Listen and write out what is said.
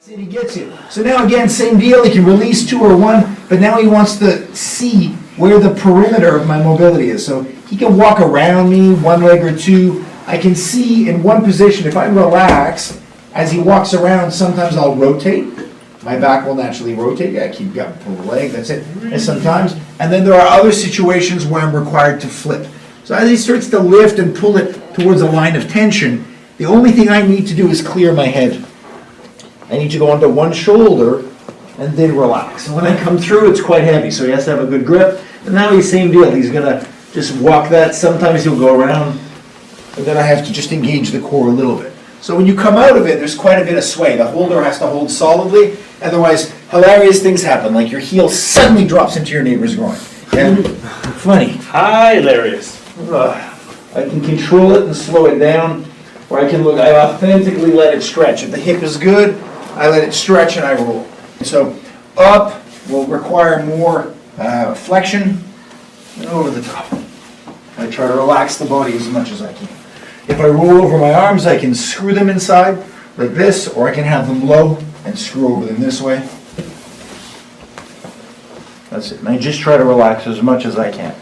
And he gets you. So now again, same deal, he can release 2 or 1, but now he wants to see where the perimeter of my mobility is. So he can walk around me, 1 leg or 2. I can see in one position, if I relax, as he walks around, sometimes I'll rotate. My back will naturally rotate. I keep up, pull the leg, that's it. And sometimes, and then there are other situations where I'm required to flip. So as he starts to lift and pull it towards a line of tension, the only thing I need to do is clear my head. I need to go onto one shoulder and then relax. And when I come through, it's quite heavy, so he has to have a good grip. And now he's same deal. He's gonna just walk that. Sometimes he'll go around, and then I have to just engage the core a little bit. So when you come out of it, there's quite a bit of sway. The holder has to hold solidly, otherwise hilarious things happen, like your heel suddenly drops into your neighbor's groin. Yeah? Funny. Hilarious. I can control it and slow it down, or I can look, I authentically let it stretch. If the hip is good, I let it stretch and I roll. So up will require more flexion and over the top. I try to relax the body as much as I can. If I roll over my arms, I can screw them inside like this, or I can have them low and screw over them this way. That's it. And I just try to relax as much as I can.